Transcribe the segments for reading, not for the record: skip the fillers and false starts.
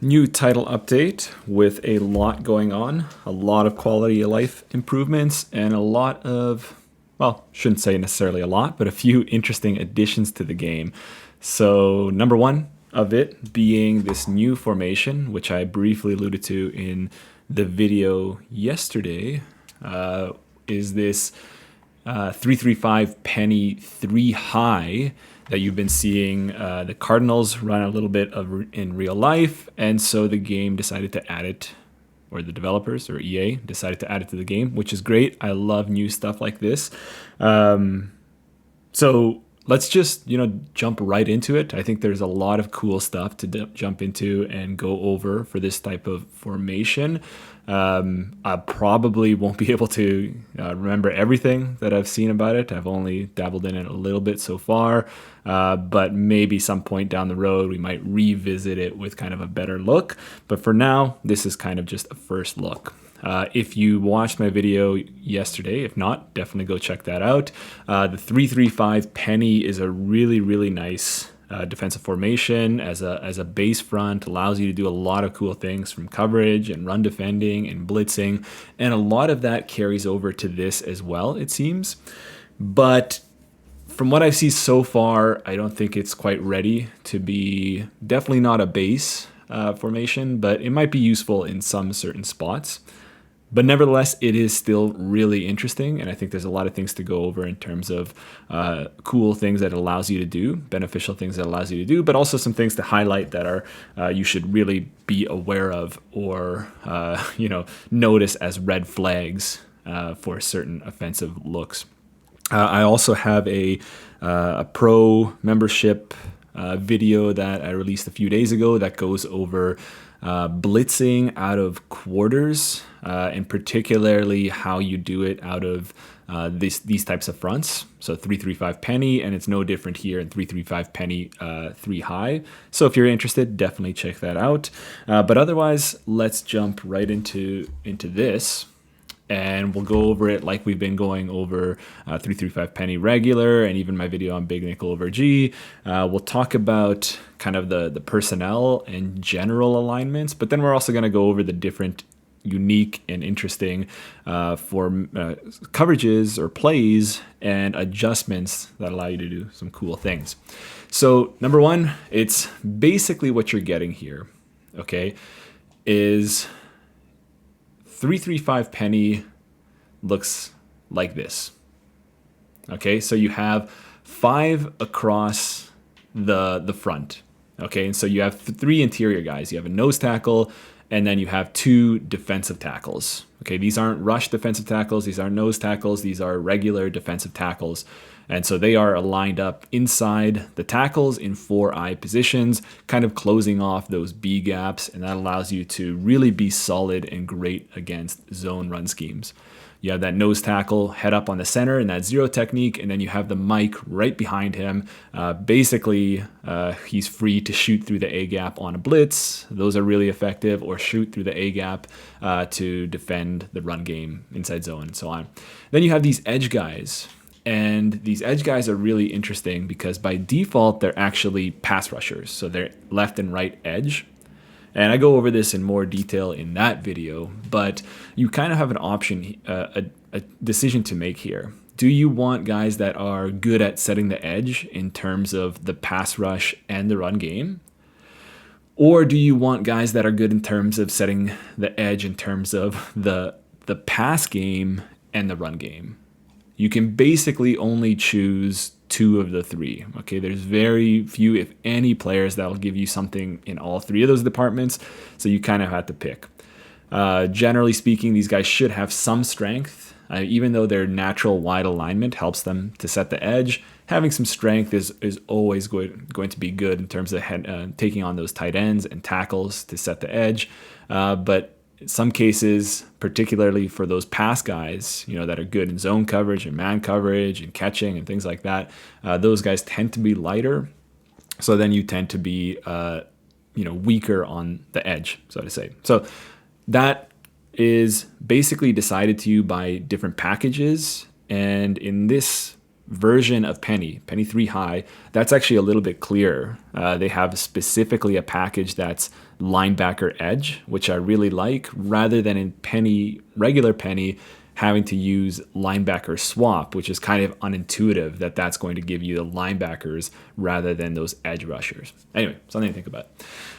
New title update with a lot going on, a lot of quality of life improvements, and a lot of, well, shouldn't say necessarily a lot, but a few interesting additions to the game. So, number one of it being this new formation, which I briefly alluded to in the video yesterday, is this 335 penny 3 high that you've been seeing the Cardinals run a little bit of in real life, and so the game decided to add it, or the developers or EA decided to add it to the game, which is great. I love new stuff like this. So let's just jump right into it. I think there's a lot of cool stuff to jump into and go over for this type of formation. I probably won't be able to remember everything that I've seen about it. I've only dabbled in it a little bit so far, but maybe some point down the road we might revisit it with kind of a better look. But for now, this is kind of just a first look. If you watched my video yesterday, if not, definitely go check that out. The 335 penny is a really, really nice defensive formation as a base front. Allows you to do a lot of cool things from coverage and run defending and blitzing, and a lot of that carries over to this as well, it seems. But from what I've seen so far, I don't think it's quite ready to be, definitely not a base formation, but it might be useful in some certain spots. But nevertheless, it is still really interesting, and I think there's a lot of things to go over in terms of cool things that it allows you to do, beneficial things that it allows you to do, but also some things to highlight that are you should really be aware of or notice as red flags for certain offensive looks. I also have a pro membership video that I released a few days ago that goes over blitzing out of quarters, and particularly how you do it out of these types of fronts. So 335 penny, and it's no different here in 335 penny 3 high. So if you're interested, definitely check that out. But otherwise, let's jump right into this. And we'll go over it like we've been going over 335 penny regular and even my video on big nickel over G. We'll talk about kind of the personnel and general alignments, but then we're also going to go over the different unique and interesting coverages or plays and adjustments that allow you to do some cool things. So number one, it's basically what you're getting here, okay, is 335 penny looks like this. Okay, so you have 5 across the front. Okay, and so you have 3 interior guys. You have a nose tackle, and then you have 2 defensive tackles. Okay, these aren't rush defensive tackles. These aren't nose tackles. These are regular defensive tackles. And so they are aligned up inside the tackles in 4 eye positions, kind of closing off those B gaps, and that allows you to really be solid and great against zone run schemes. You have that nose tackle head up on the center in that zero technique, and then you have the Mike right behind him. Basically, he's free to shoot through the A gap on a blitz. Those are really effective, or shoot through the A gap to defend the run game inside zone and so on. Then you have these edge guys. And these edge guys are really interesting because by default, they're actually pass rushers. So they're left and right edge. And I go over this in more detail in that video, but you kind of have an option, a decision to make here. Do you want guys that are good at setting the edge in terms of the pass rush and the run game? Or do you want guys that are good in terms of setting the edge in terms of the pass game and the run game? You can basically only choose 2 of the 3. Okay, there's very few, if any, players that will give you something in all 3 of those departments. So you kind of have to pick. Generally speaking, these guys should have some strength, even though their natural wide alignment helps them to set the edge. Having some strength is always going to be good in terms of taking on those tight ends and tackles to set the edge. But in some cases, particularly for those pass guys, that are good in zone coverage and man coverage and catching and things like that, those guys tend to be lighter. So then you tend to be, weaker on the edge, so to say. So that is basically decided to you by different packages. And in this version of Penny 3 high, that's actually a little bit clearer. They have specifically a package that's linebacker edge, which I really like, rather than in regular Penny, having to use linebacker swap, which is kind of unintuitive that that's going to give you the linebackers rather than those edge rushers. Anyway, something to think about.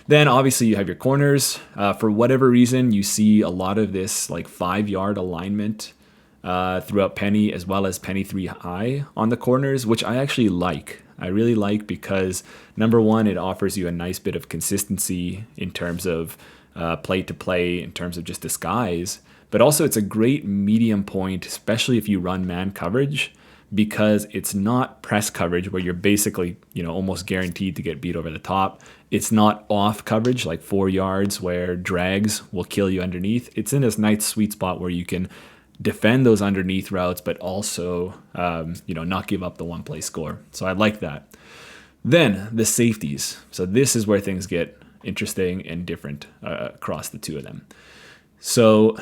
Then obviously you have your corners. For whatever reason, you see a lot of this like 5-yard alignment throughout Penny, as well as Penny 3 high on the corners, which I actually like. I really like because, number one, it offers you a nice bit of consistency in terms of play to play, in terms of just disguise. But also it's a great medium point, especially if you run man coverage, because it's not press coverage where you're basically, almost guaranteed to get beat over the top. It's not off coverage like 4 yards where drags will kill you underneath. It's in this nice sweet spot where you can defend those underneath routes, but also, not give up the one play score. So I like that. Then the safeties. So this is where things get interesting and different across the two of them. So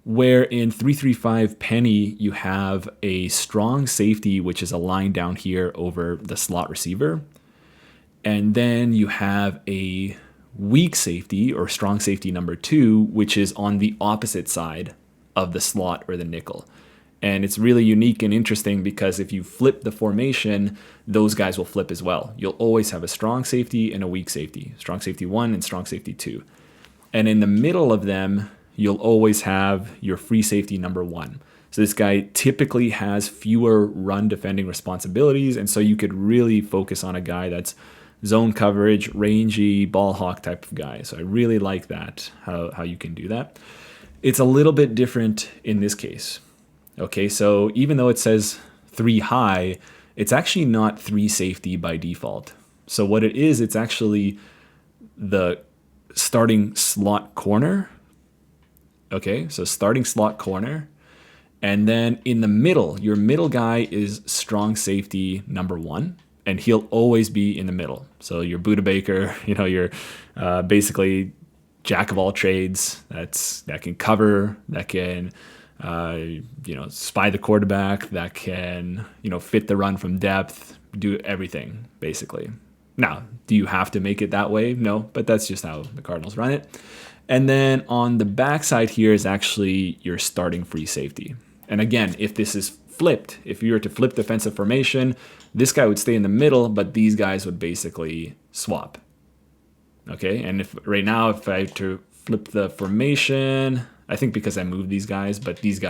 where in 3-3-5 Penny, you have a strong safety, which is aligned down here over the slot receiver. And then you have a weak safety or strong safety number 2, which is on the opposite side of the slot or the nickel. And it's really unique and interesting because if you flip the formation, those guys will flip as well. You'll always have a strong safety and a weak safety, strong safety 1 and strong safety 2. And in the middle of them, you'll always have your free safety number 1. So this guy typically has fewer run defending responsibilities, and so you could really focus on a guy that's zone coverage, rangy, ball hawk type of guy. So I really like that, how you can do that. It's a little bit different in this case. Okay, so even though it says 3 high, it's actually not 3 safety by default. So what it is, it's actually the starting slot corner. Okay, so starting slot corner. And then in the middle, your middle guy is strong safety number 1, and he'll always be in the middle. So your Buda Baker, you're basically jack of all trades. That can cover, that can spy the quarterback, that can fit the run from depth, do everything basically. Now, do you have to make it that way? No, but that's just how the Cardinals run it. And then on the backside here is actually your starting free safety. And again, if this is flipped, if you were to flip defensive formation, this guy would stay in the middle, but these guys would basically swap. Okay, and if right now, if I had to flip the formation, I think because I moved these guys, but these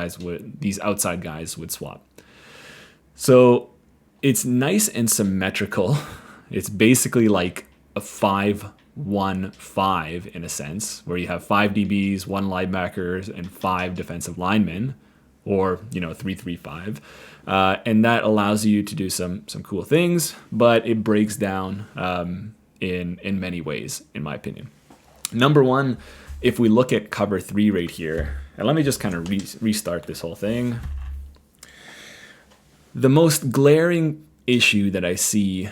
outside guys would swap. So it's nice and symmetrical. It's basically like a 5-1-5 in a sense, where you have 5 DBs, 1 linebackers, and 5 defensive linemen, or 3-3-5, and that allows you to do some cool things, but it breaks down in many ways, in my opinion. Number one, if we look at cover 3 right here, and let me just kind of restart this whole thing. The most glaring issue that I see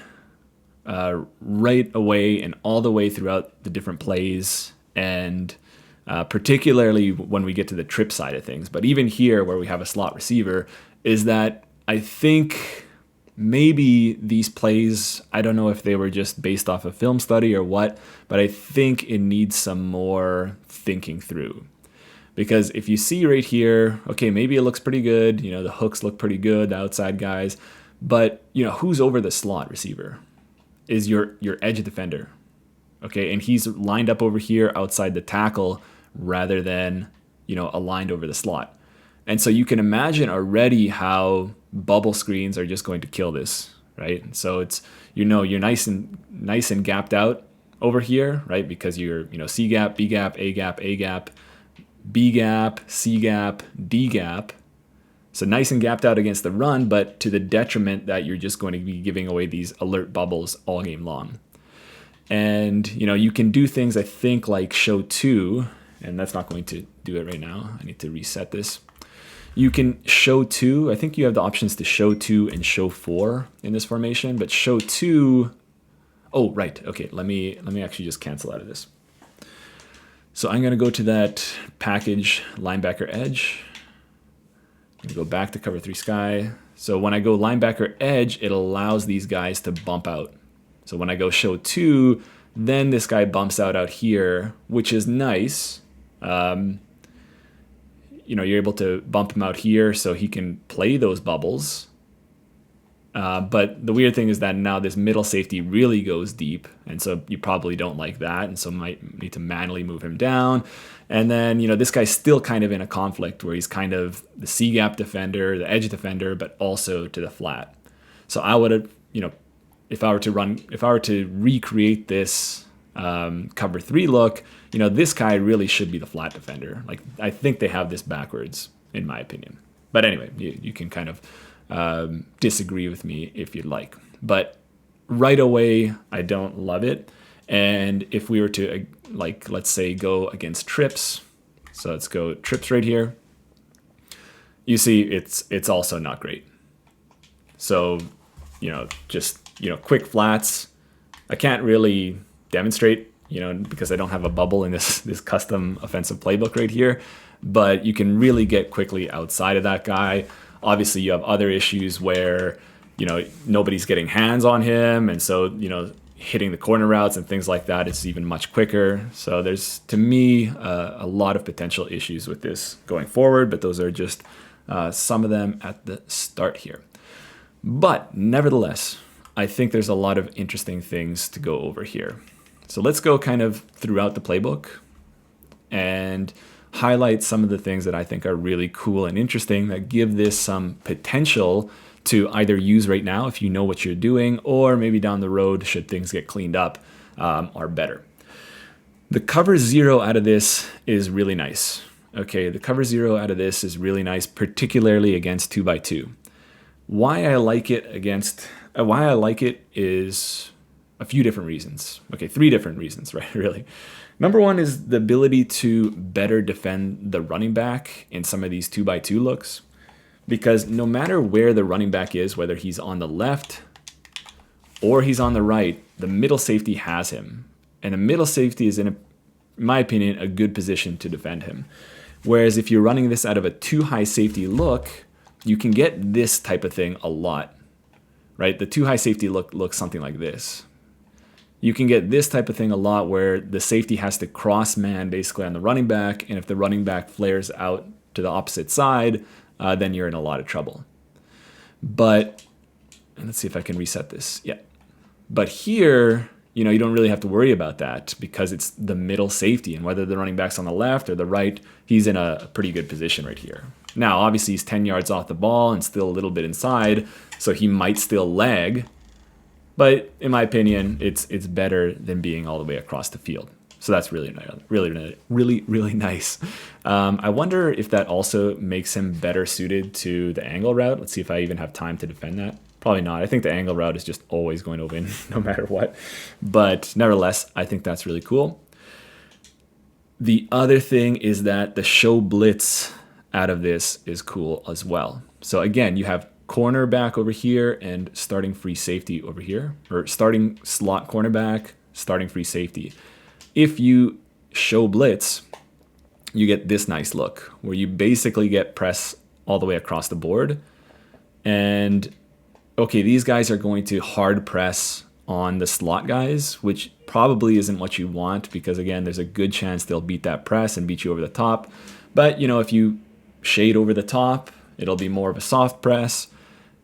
right away and all the way throughout the different plays, and particularly when we get to the trip side of things, but even here where we have a slot receiver, is that I think maybe these plays, I don't know if they were just based off a film study or what, but I think it needs some more thinking through. Because if you see right here, okay, maybe it looks pretty good, the hooks look pretty good, the outside guys, but who's over the slot receiver is your edge defender. Okay, and he's lined up over here outside the tackle rather than, aligned over the slot. And so you can imagine already how bubble screens are just going to kill this, right? So it's, you're nice and gapped out over here, right? Because you're, C gap, B gap, A gap, A gap, B gap, C gap, D gap. So nice and gapped out against the run, but to the detriment that you're just going to be giving away these alert bubbles all game long. And, you can do things, I think, like show 2, and that's not going to do it right now. I need to reset this. You can show 2. I think you have the options to show 2 and show 4 in this formation, but show 2. Oh, right. Okay, let me actually just cancel out of this. So I'm going to go to that package linebacker edge. I'm going to go back to cover 3 sky, So when I go linebacker edge, it allows these guys to bump out. So when I go show 2, then this guy bumps out here, which is nice. You're able to bump him out here so he can play those bubbles. But the weird thing is that now this middle safety really goes deep, and so you probably don't like that, and so might need to manually move him down. And then, this guy's still kind of in a conflict where he's kind of the C-gap defender, the edge defender, but also to the flat. So I would have, if I were to recreate this cover 3 look, this guy really should be the flat defender. Like, I think they have this backwards, in my opinion. But anyway, you can kind of disagree with me if you'd like. But right away, I don't love it. And if we were to, let's say, go against trips, so let's go trips right here, you see it's also not great. So, quick flats, I can't really demonstrate, because I don't have a bubble in this custom offensive playbook right here, but you can really get quickly outside of that guy. Obviously, you have other issues where, nobody's getting hands on him, and so, hitting the corner routes and things like that is even much quicker. So there's, to me, a lot of potential issues with this going forward, but those are just some of them at the start here. But nevertheless, I think there's a lot of interesting things to go over here. So let's go kind of throughout the playbook and highlight some of the things that I think are really cool and interesting that give this some potential to either use right now if you know what you're doing, or maybe down the road should things get cleaned up, are better. The cover 0 out of this is really nice. Okay, the cover 0 out of this is really nice, particularly against 2x2. Why I like it is a few different reasons. Okay, 3 different reasons, right? Really. Number 1 is the ability to better defend the running back in some of these 2x2 looks. Because no matter where the running back is, whether he's on the left or he's on the right, the middle safety has him. And the middle safety is, in my opinion, a good position to defend him. Whereas if you're running this out of a too high safety look, you can get this type of thing a lot, right? The too high safety look looks something like this. You can get this type of thing a lot where the safety has to cross man basically on the running back, and if the running back flares out to the opposite side, then you're in a lot of trouble. But, and let's see if I can reset this. Yeah. But here, you don't really have to worry about that because it's the middle safety, and whether the running back's on the left or the right, he's in a pretty good position right here. Now, obviously, he's 10 yards off the ball and still a little bit inside, so he might still lag. But in my opinion, it's better than being all the way across the field. So that's really nice. I wonder if that also makes him better suited to the angle route. Let's see if I even have time to defend that. Probably not. I think the angle route is just always going to win no matter what. But nevertheless, I think that's really cool. The other thing is that the show blitz out of this is cool as well. So again, you have cornerback over here and starting free safety over here, or starting slot cornerback, starting free safety. If you show blitz, you get this nice look where you basically get press all the way across the board. And okay, these guys are going to hard press on the slot guys, which probably isn't what you want because, again, there's a good chance they'll beat that press and beat you over the top. But, if you shade over the top, it'll be more of a soft press,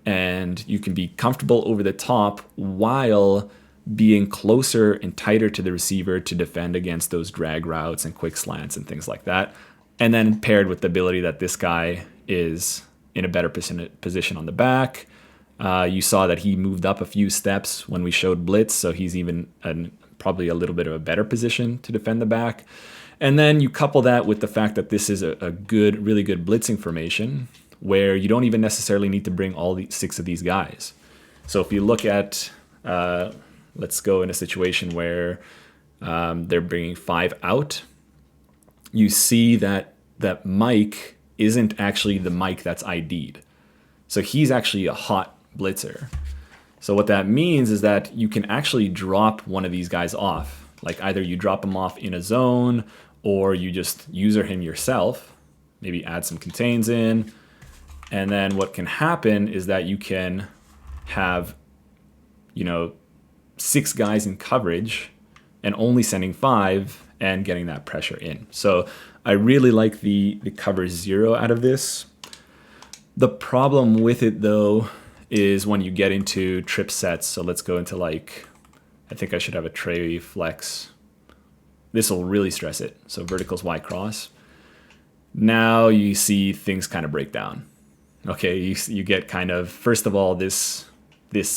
and you can be comfortable over the top while being closer and tighter to the receiver to defend against those drag routes and quick slants and things like that. And then paired with the ability that this guy is in a better position on the back. You saw that he moved up a few steps when we showed blitz, so he's even probably a little bit of a better position to defend the back. And then you couple that with the fact that this is a really good blitzing formation where you don't even necessarily need to bring all 6 of these guys. So if you look at, let's go in a situation where they're bringing 5 out, you see that Mike isn't actually the Mike that's ID'd. So he's actually a hot blitzer. So what that means is that you can actually drop one of these guys off. Like either you drop him off in a zone or you just user him yourself, maybe add some contains in, And then what can happen is that you can have, 6 guys in coverage and only sending 5 and getting that pressure in. So I really like the cover 0 out of this. The problem with it though is when you get into trip sets. So let's go into like, I think I should have a tray flex. This will really stress it. So verticals Y cross. Now you see things kind of break down. Okay, you get kind of, first of all, this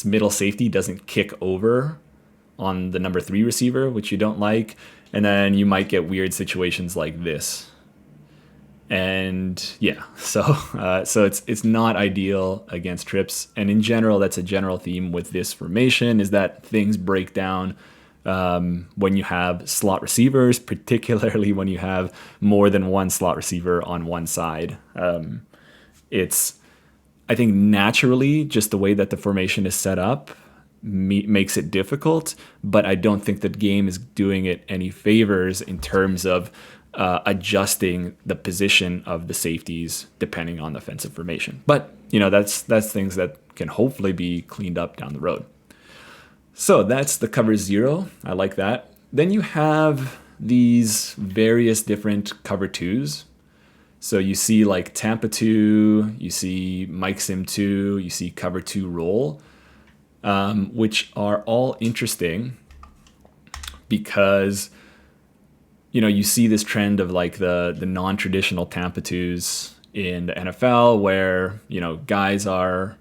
middle safety doesn't kick over on the number 3 receiver, which you don't like. And then you might get weird situations like this. And yeah, so it's not ideal against trips. And in general, that's a general theme with this formation, is that things break down when you have slot receivers, particularly when you have more than one slot receiver on one side. It's, I think, naturally just the way that the formation is set up makes it difficult, but I don't think the game is doing it any favors in terms of adjusting the position of the safeties depending on the offensive formation. But that's things that can hopefully be cleaned up down the road. So that's the cover 0. I like that. Then you have these various different cover 2s. So you see like Tampa 2, you see Mike Sim 2, you see cover 2 roll. Which are all interesting because, you see this trend of like the non-traditional Tampa 2s in the NFL where, guys are,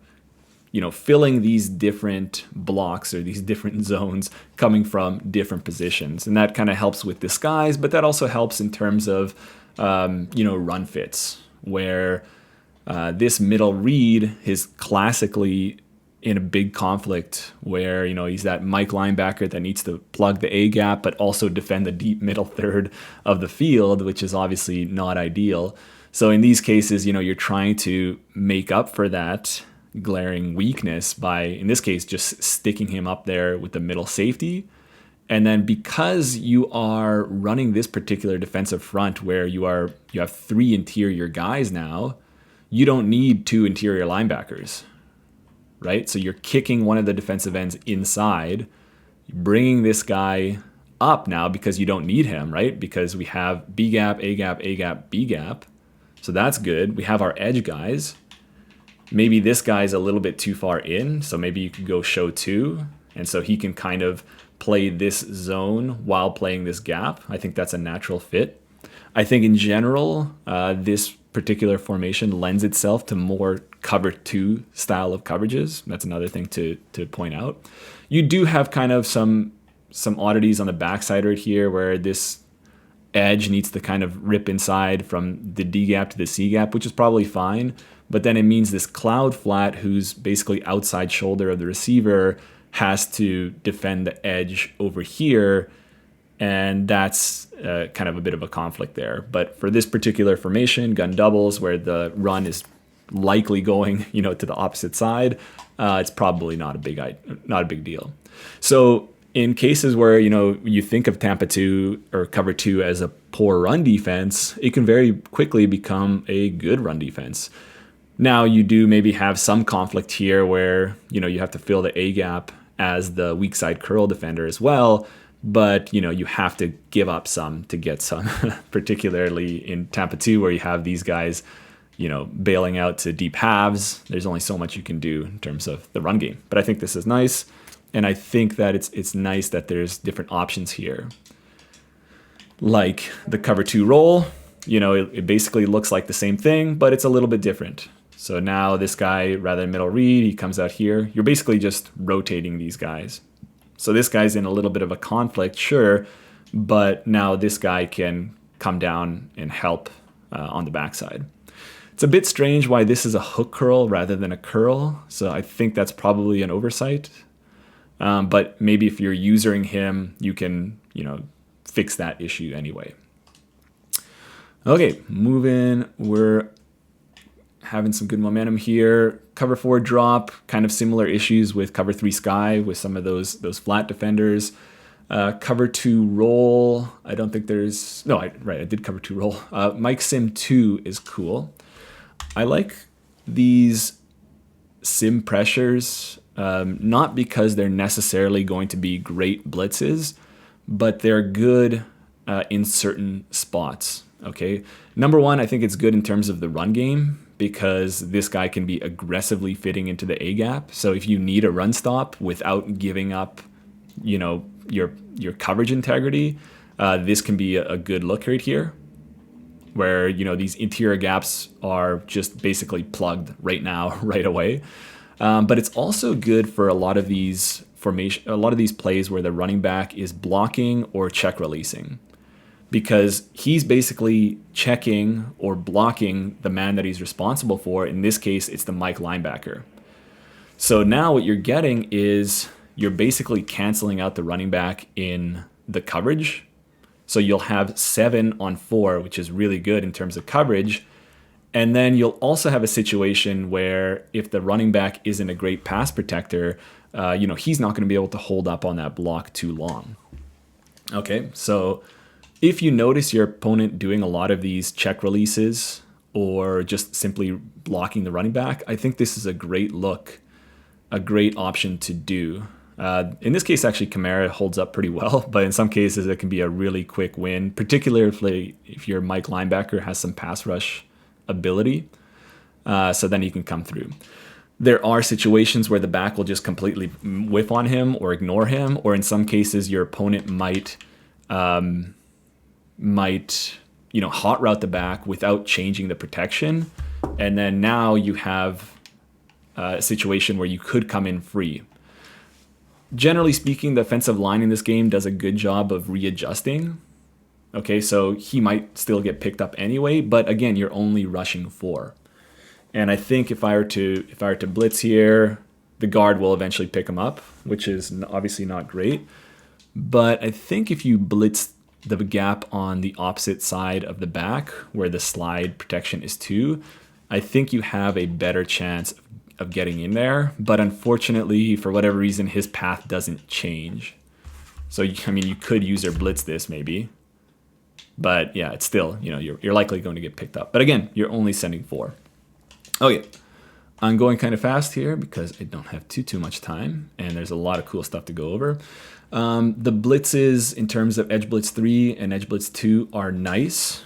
filling these different blocks or these different zones coming from different positions. And that kind of helps with disguise, but that also helps in terms of, run fits where this middle read is classically in a big conflict where, he's that Mike linebacker that needs to plug the A gap, but also defend the deep middle third of the field, which is obviously not ideal. So in these cases, you're trying to make up for that glaring weakness by, in this case, just sticking him up there with the middle safety. And then because you are running this particular defensive front where you have 3 interior guys now, you don't need 2 interior linebackers. Right? So you're kicking one of the defensive ends inside, bringing this guy up now because you don't need him, right? Because we have B gap, A gap, A gap, B gap. So that's good. We have our edge guys. Maybe this guy's a little bit too far in, so maybe you could go show 2, and so he can kind of play this zone while playing this gap. I think that's a natural fit. I think in general, this particular formation lends itself to more cover 2 style of coverages. That's another thing to point out. You do have kind of some oddities on the backside right here where this edge needs to kind of rip inside from the D gap to the C gap, which is probably fine. But then it means this cloud flat, who's basically outside shoulder of the receiver, has to defend the edge over here. And that's kind of a bit of a conflict there. But for this particular formation, gun doubles, where the run is likely going, to the opposite side, it's probably not a big deal. So in cases where, you think of Tampa 2 or cover 2 as a poor run defense, it can very quickly become a good run defense. Now you do maybe have some conflict here where, you have to fill the A gap as the weak side curl defender as well. But, you have to give up some to get some, particularly in Tampa 2 where you have these guys, bailing out to deep halves. There's only so much you can do in terms of the run game. But I think this is nice. And I think that it's nice that there's different options here. Like the cover 2 roll, it basically looks like the same thing, but it's a little bit different. So now this guy, rather than middle read, he comes out here. You're basically just rotating these guys. So this guy's in a little bit of a conflict, sure, but now this guy can come down and help on the backside. It's a bit strange why this is a hook curl rather than a curl, so I think that's probably an oversight. But maybe if you're using him, you can, fix that issue anyway. Okay, moving. We're having some good momentum here. Cover 4 drop, kind of similar issues with cover 3 sky with some of those flat defenders. Cover 2 roll, I don't think there's... No, I did cover 2 roll. Mike Sim 2 is cool. I like these sim pressures, not because they're necessarily going to be great blitzes, but they're good in certain spots. Okay, number one, I think it's good in terms of the run game because this guy can be aggressively fitting into the A gap. So if you need a run stop without giving up, your coverage integrity, this can be a good look right here, where these interior gaps are just basically plugged right now, right away. But it's also good for a lot of these plays where the running back is blocking or check releasing, because he's basically checking or blocking the man that he's responsible for. In this case, it's the Mike linebacker. So now what you're getting is you're basically canceling out the running back in the coverage. So you'll have 7 on 4, which is really good in terms of coverage. And then you'll also have a situation where if the running back isn't a great pass protector, he's not going to be able to hold up on that block too long. Okay, so if you notice your opponent doing a lot of these check releases or just simply blocking the running back, I think this is a great look, a great option to do. In this case, actually, Kamara holds up pretty well, but in some cases, it can be a really quick win, particularly if your Mike linebacker has some pass rush ability, so then he can come through. There are situations where the back will just completely whiff on him or ignore him, or in some cases, your opponent might hot route the back without changing the protection, and then now you have a situation where you could come in free. Generally speaking, the offensive line in this game does a good job of readjusting. Okay, so he might still get picked up anyway, but again, you're only rushing 4. And I think if I were to blitz here, the guard will eventually pick him up, which is obviously not great. But I think if you blitz the gap on the opposite side of the back, where the slide protection is 2, I think you have a better chance of getting in there. But unfortunately, for whatever reason, his path doesn't change. So, you could use or blitz this maybe. But yeah, it's still, you're likely going to get picked up. But again, you're only sending 4. Okay, I'm going kind of fast here because I don't have too much time, and there's a lot of cool stuff to go over. The blitzes in terms of Edge Blitz 3 and Edge Blitz 2 are nice.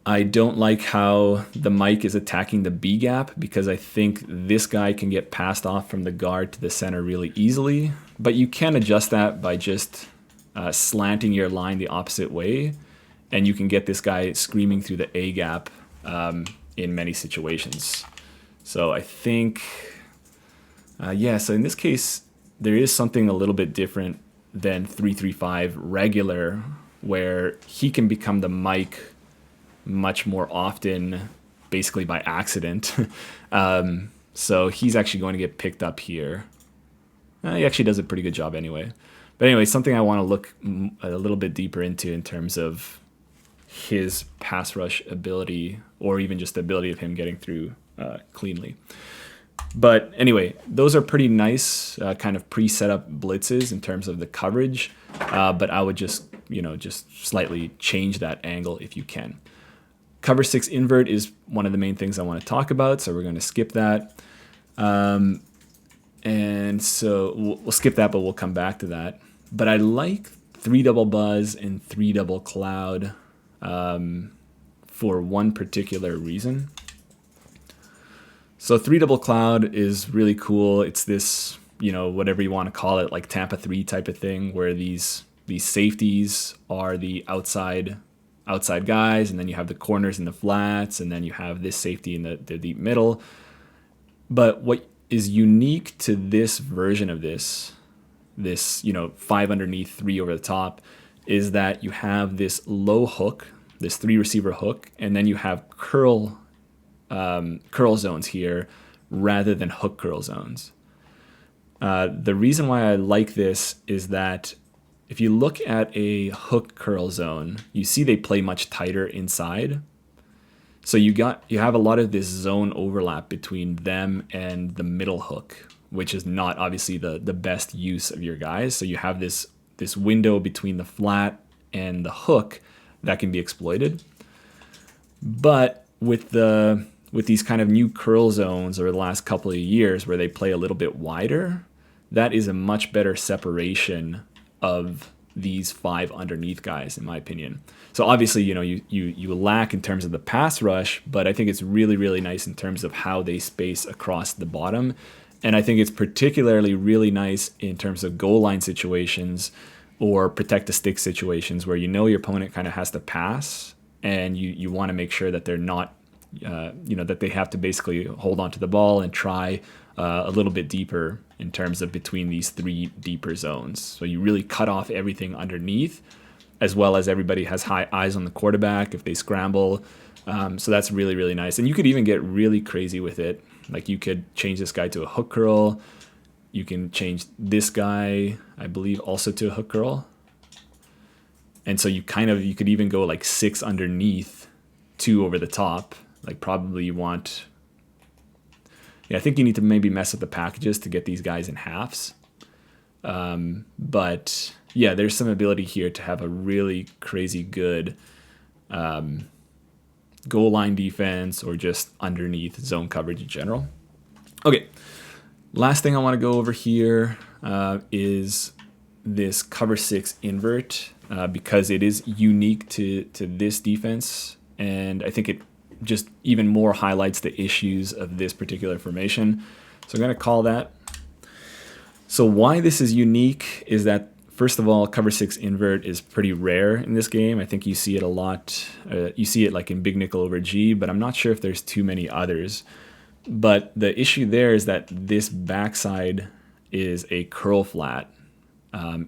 I don't like how the Mike is attacking the B gap because I think this guy can get passed off from the guard to the center really easily. But you can adjust that by just slanting your line the opposite way, and you can get this guy screaming through the A gap in many situations. So I think, so in this case, there is something a little bit different than 3-3-5 regular, where he can become the Mike much more often, basically by accident. So he's actually going to get picked up here. He actually does a pretty good job anyway. But anyway, something I want to look a little bit deeper into in terms of his pass rush ability, or even just the ability of him getting through cleanly. But anyway, those are pretty nice kind of pre-set up blitzes in terms of the coverage. But I would just slightly change that angle if you can. Cover 6 invert is one of the main things I want to talk about, so we're going to skip that. And so we'll skip that, but we'll come back to that. But I like 3 double buzz and 3 double cloud for one particular reason. So 3 double cloud is really cool. It's this, whatever you want to call it, like Tampa 3 type of thing, where these safeties are the outside guys, and then you have the corners and the flats, and then you have this safety in the deep middle. But what is unique to this version of this 5 underneath, 3 over the top, is that you have this low hook, this 3 receiver hook, and then you have curl zones here rather than hook curl zones. The reason why I like this is that if you look at a hook curl zone, you see they play much tighter inside. So you have a lot of this zone overlap between them and the middle hook, which is not obviously the best use of your guys. So you have this window between the flat and the hook that can be exploited. But with these kind of new curl zones over the last couple of years where they play a little bit wider, that is a much better separation of these 5 underneath guys, in my opinion. So obviously, you lack in terms of the pass rush, but I think it's really, really nice in terms of how they space across the bottom. And I think it's particularly really nice in terms of goal line situations or protect the stick situations where your opponent kind of has to pass, and you want to make sure that they're not, that they have to basically hold on to the ball and try a little bit deeper in terms of between these 3 deeper zones. So you really cut off everything underneath, as well as everybody has high eyes on the quarterback if they scramble. So that's really, really nice. And you could even get really crazy with it. Like you could change this guy to a hook curl. You can change this guy, I believe, also to a hook curl. And so you could even go like 6 underneath, 2 over the top. Like probably you want, I think you need to maybe mess with the packages to get these guys in halves. But yeah, there's some ability here to have a really crazy good goal line defense or just underneath zone coverage in general. Okay, last thing I want to go over here is this cover 6 invert because it is unique to this defense, and I think it just even more highlights the issues of this particular formation. So I'm going to call that. So why this is unique is that, first of all, cover 6 invert is pretty rare in this game. I think you see it a lot. You see it like in big nickel over G, but I'm not sure if there's too many others. But the issue there is that this backside is a curl flat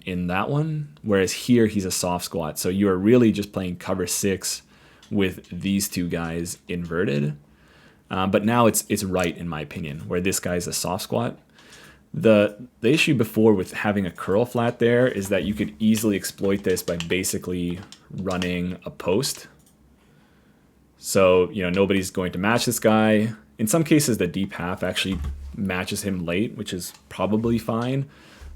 in that one, whereas here he's a soft squat. So you are really just playing cover 6 with these 2 guys inverted. But now it's right, in my opinion, where this guy's a soft squat. The issue before with having a curl flat there is that you could easily exploit this by basically running a post. So, nobody's going to match this guy. In some cases, the deep half actually matches him late, which is probably fine.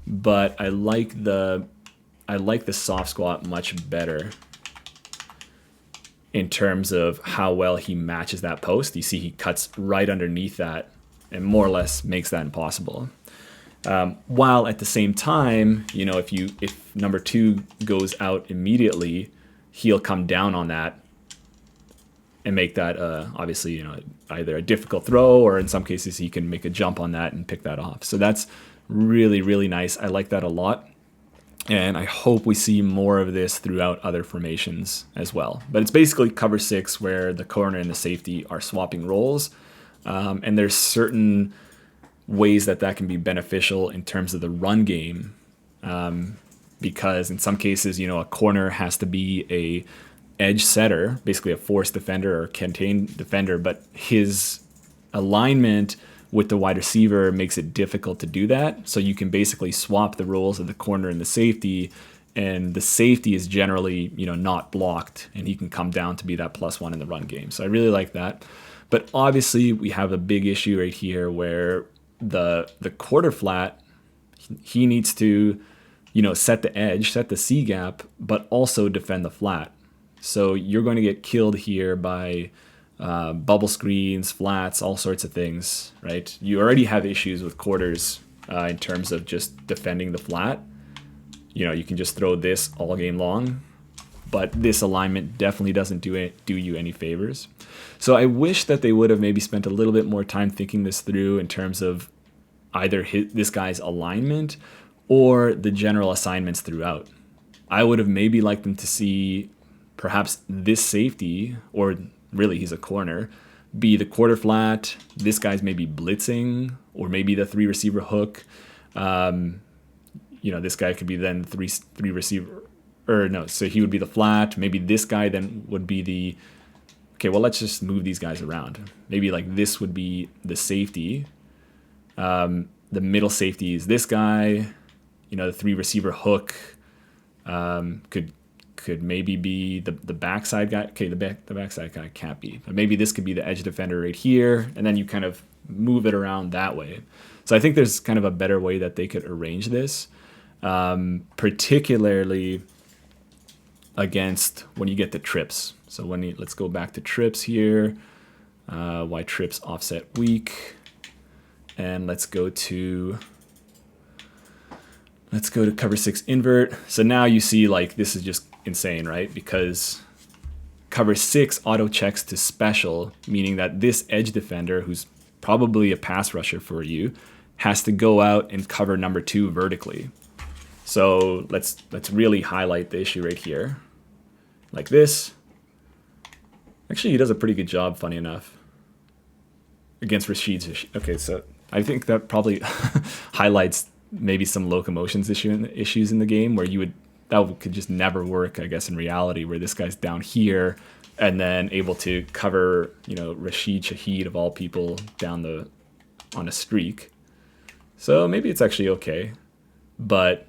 But I like the soft squat much better in terms of how well he matches that post. You see he cuts right underneath that and more or less makes that impossible. While at the same time, if number 2 goes out immediately, he'll come down on that and make that obviously either a difficult throw, or in some cases he can make a jump on that and pick that off. So that's really, really nice. I like that a lot, and I hope we see more of this throughout other formations as well. But it's basically cover 6 where the corner and the safety are swapping roles, and there's certain ways that can be beneficial in terms of the run game, because in some cases, a corner has to be a edge setter, basically a force defender or contain defender, but his alignment with the wide receiver makes it difficult to do that. So you can basically swap the roles of the corner and the safety, and the safety is generally, not blocked, and he can come down to be that +1 in the run game. So I really like that. But obviously we have a big issue right here where the quarter flat, he needs to, set the edge, set the C gap, but also defend the flat. So you're going to get killed here by bubble screens, flats, all sorts of things, right? You already have issues with quarters in terms of just defending the flat. You can just throw this all game long, but this alignment definitely doesn't do you any favors. So I wish that they would have maybe spent a little bit more time thinking this through in terms of either this guy's alignment or the general assignments throughout. I would have maybe liked them to see perhaps this safety, or really he's a corner, be the quarter flat. This guy's maybe blitzing, or maybe the 3 receiver hook. This guy could be then three receiver, or no, so he would be the flat. Maybe this guy then would be the, okay, well, let's just move these guys around. Maybe like this would be the safety. The middle safety is this guy. The 3 receiver hook could maybe be the backside guy. Okay, the backside guy can't be. But maybe this could be the edge defender right here, and then you kind of move it around that way. So I think there's kind of a better way that they could arrange this, particularly against when you get the trips. So let's go back to trips here. Y trips offset weak. And let's go to cover 6 invert. So now you see like this is just insane, right? Because cover 6 auto checks to special, meaning that this edge defender, who's probably a pass rusher for you, has to go out and cover number 2 vertically. So let's really highlight the issue right here, like this. Actually, he does a pretty good job, funny enough, against Rashid's issue. Okay, so I think that probably highlights maybe some locomotions issues in the game where that could just never work, I guess, in reality, where this guy's down here and then able to cover, Rashid Shaheed of all people down on a streak. So maybe it's actually okay, but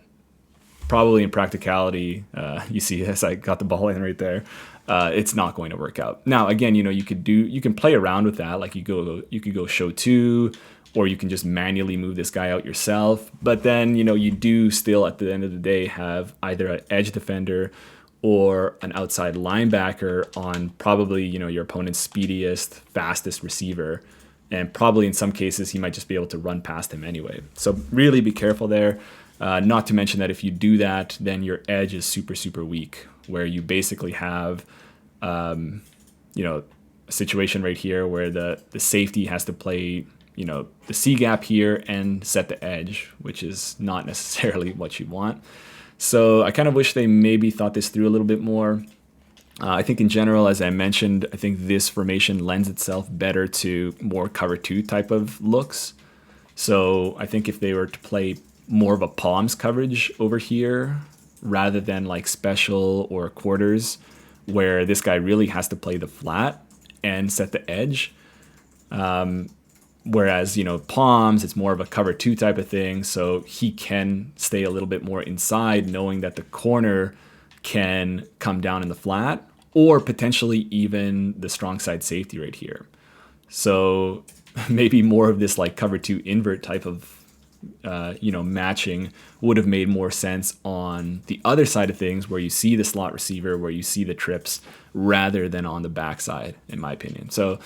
probably in practicality, you see as I got the ball in right there, it's not going to work out. Now, again, you can play around with that. Like you could go show 2, or you can just manually move this guy out yourself. But then, you do still at the end of the day have either an edge defender or an outside linebacker on probably, your opponent's speediest, fastest receiver. And probably in some cases, he might just be able to run past him anyway. So really be careful there. Not to mention that if you do that, then your edge is super, super weak, where you basically have, a situation right here where the safety has to play, the C gap here and set the edge, which is not necessarily what you want. So I kind of wish they maybe thought this through a little bit more. I think in general, as I mentioned, I think this formation lends itself better to more cover 2 type of looks. So I think if they were to play more of a palms coverage over here rather than like special or quarters, where this guy really has to play the flat and set the edge. Whereas, palms, it's more of a cover 2 type of thing. So he can stay a little bit more inside, knowing that the corner can come down in the flat, or potentially even the strong side safety right here. So maybe more of this like cover 2 invert type of matching would have made more sense on the other side of things, where you see the slot receiver, where you see the trips, rather than on the backside, in my opinion. So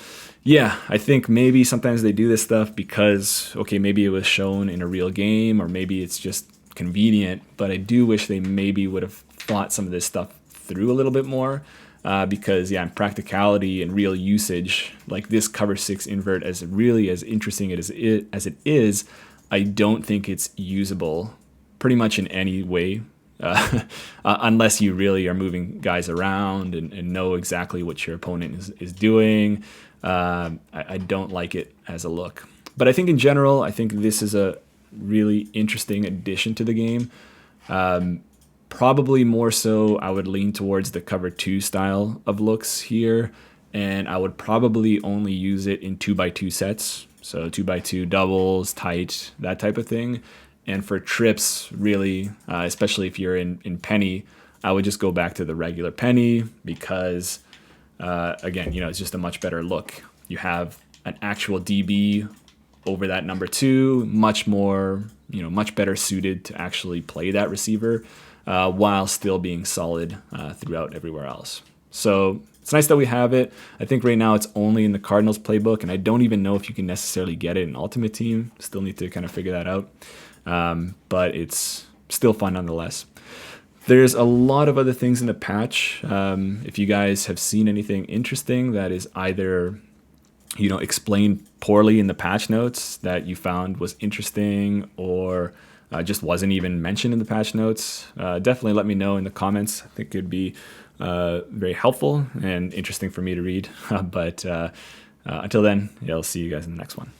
yeah, I think maybe sometimes they do this stuff because, okay, maybe it was shown in a real game, or maybe it's just convenient, but I do wish they maybe would have thought some of this stuff through a little bit more. Because in practicality and real usage, like this cover 6 invert, as interesting as it is, I don't think it's usable pretty much in any way, unless you really are moving guys around and know exactly what your opponent is doing. I don't like it as a look. But I think in general, I think this is a really interesting addition to the game. Probably more so, I would lean towards the cover 2 style of looks here, and I would probably only use it in 2x2 sets. So 2x2 doubles, tight, that type of thing. And for trips, really, especially if you're in penny, I would just go back to the regular penny because, again, it's just a much better look. You have an actual DB over that number 2, much more, much better suited to actually play that receiver, while still being solid throughout everywhere else. So it's nice that we have it. I think right now it's only in the Cardinals playbook, and I don't even know if you can necessarily get it in Ultimate Team. Still need to kind of figure that out. But it's still fun nonetheless. There's a lot of other things in the patch. If you guys have seen anything interesting that is either, explained poorly in the patch notes that you found was interesting, or just wasn't even mentioned in the patch notes, definitely let me know in the comments. I think it'd be very helpful and interesting for me to read. But until then, I'll see you guys in the next one.